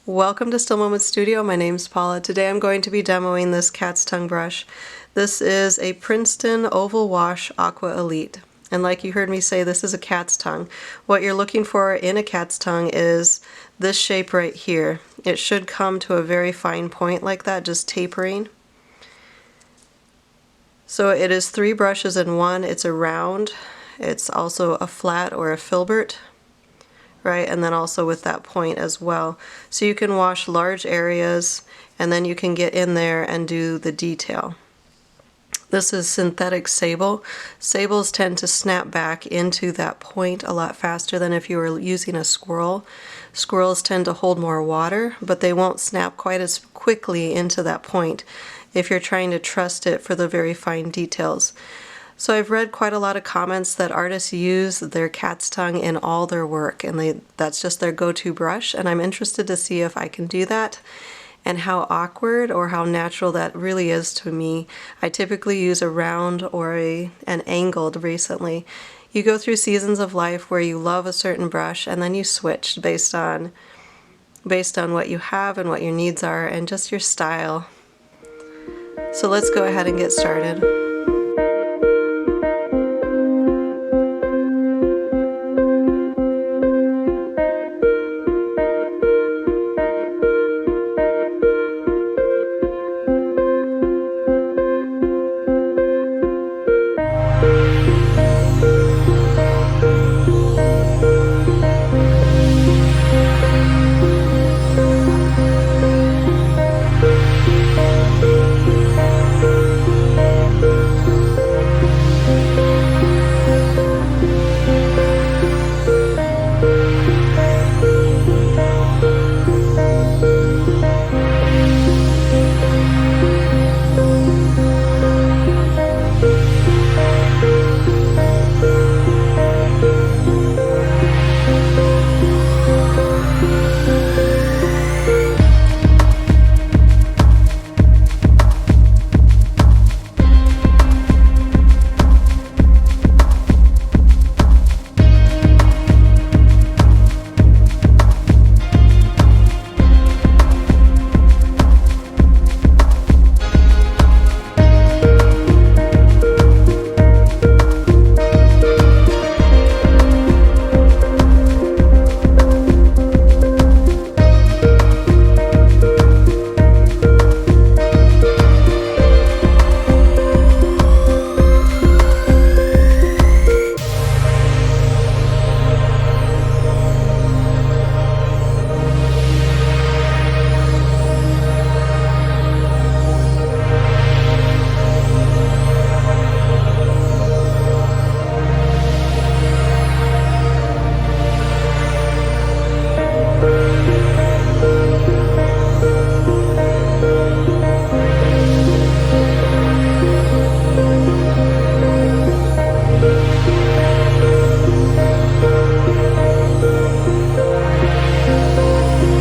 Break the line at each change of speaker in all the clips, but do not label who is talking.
Welcome to Still Moments Studio. My name's Paula. Today I'm going to be demoing this cat's tongue brush. This is a Princeton Oval Wash Aqua Elite. And like you heard me say, this is a cat's tongue. What you're looking for in a cat's tongue is this shape right here. It should come to a very fine point like that, just tapering. So it is 3 brushes in one. It's a round. It's also a flat or a filbert. Right, and then also with that point as well. So you can wash large areas and then you can get in there and do the detail. This is synthetic sable. Sables tend to snap back into that point a lot faster than if you were using a squirrel. Squirrels tend to hold more water, but they won't snap quite as quickly into that point if you're trying to trust it for the very fine details. So I've read quite a lot of comments that artists use their cat's tongue in all their work, and that's just their go-to brush, and I'm interested to see if I can do that and how awkward or how natural that really is to me. I typically use a round or an angled recently. You go through seasons of life where you love a certain brush and then you switch based on what you have and what your needs are and just your style. So let's go ahead and get started.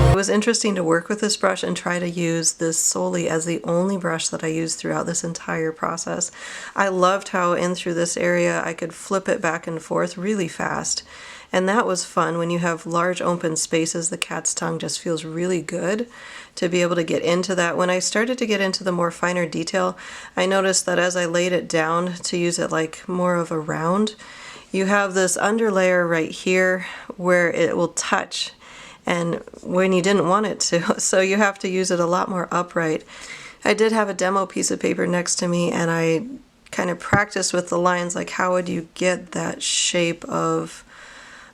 It was interesting to work with this brush and try to use this solely as the only brush that I used throughout this entire process. I loved how in through this area I could flip it back and forth really fast, and that was fun. When you have large open spaces, the cat's tongue just feels really good to be able to get into that. When I started to get into the more finer detail, I noticed that as I laid it down to use it like more of a round, you have this underlayer right here where it will touch and when you didn't want it to, so you have to use it a lot more upright. I did have a demo piece of paper next to me and I kind of practiced with the lines, like how would you get that shape of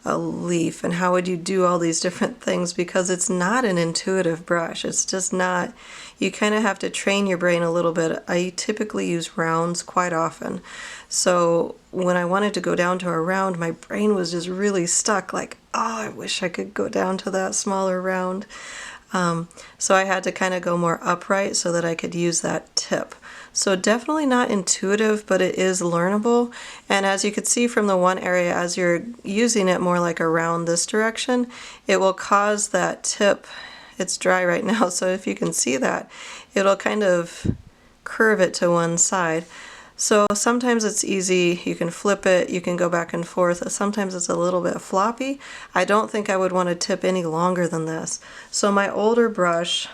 a leaf and how would you do all these different things, because it's not an intuitive brush. It's just not. You kind of have to train your brain a little bit. I typically use rounds quite often, so when I wanted to go down to a round, my brain was just really stuck, like, oh, I wish I could go down to that smaller round. So I had to kind of go more upright so that I could use that tip. So definitely not intuitive, but it is learnable. And as you could see from the one area, as you're using it more like around this direction, it will cause that tip. It's dry right now, so if you can see that, it'll kind of curve it to one side. So sometimes it's easy, you can flip it, you can go back and forth. Sometimes it's a little bit floppy. I don't think I would want to tip any longer than this. So my older brush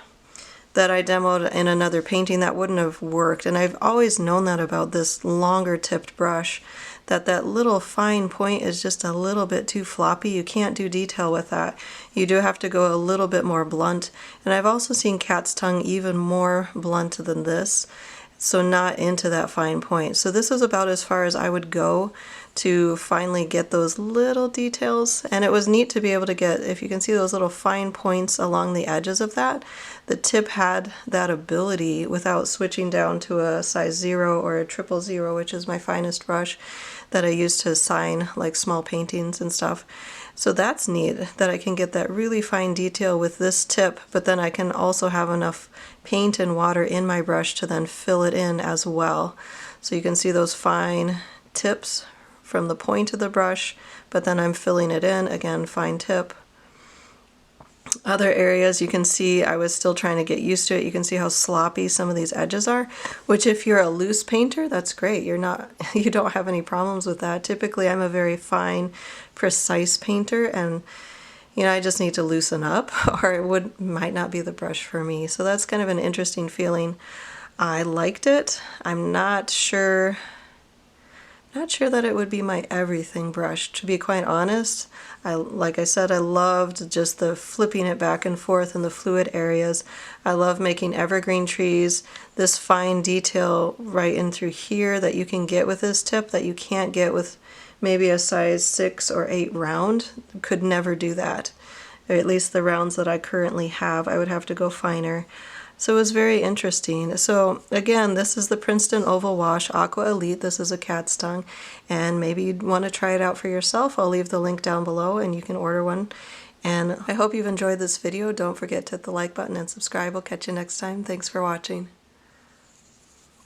that I demoed in another painting, that wouldn't have worked. And I've always known that about this longer tipped brush, that that little fine point is just a little bit too floppy. You can't do detail with that. You do have to go a little bit more blunt. And I've also seen cat's tongue even more blunt than this, so not into that fine point. So this is about as far as I would go to finally get those little details. And it was neat to be able to get, if you can see those little fine points along the edges of that, the tip had that ability without switching down to a size 0 or a 000, which is my finest brush that I use to sign like small paintings and stuff. So that's neat that I can get that really fine detail with this tip, but then I can also have enough paint and water in my brush to then fill it in as well. So you can see those fine tips from the point of the brush, but then I'm filling it in, again, fine tip. Other areas you can see I was still trying to get used to it. You can see how sloppy some of these edges are, which if you're a loose painter, that's great. You don't have any problems with that. Typically I'm a very fine, precise painter, and I just need to loosen up or it might not be the brush for me. So that's kind of an interesting feeling. I liked it. I'm not sure that it would be my everything brush, to be quite honest. Like I said, I loved just the flipping it back and forth in the fluid areas. I love making evergreen trees, this fine detail right in through here that you can get with this tip that you can't get with maybe a size 6 or 8 round. Could never do that. Or at least the rounds that I currently have, I would have to go finer. So it was very interesting. So again, this is the Princeton Oval Wash Aqua Elite. This is a cat's tongue, and maybe you'd want to try it out for yourself. I'll leave the link down below and you can order one. And I hope you've enjoyed this video. Don't forget to hit the like button and subscribe. I'll catch you next time. Thanks for watching.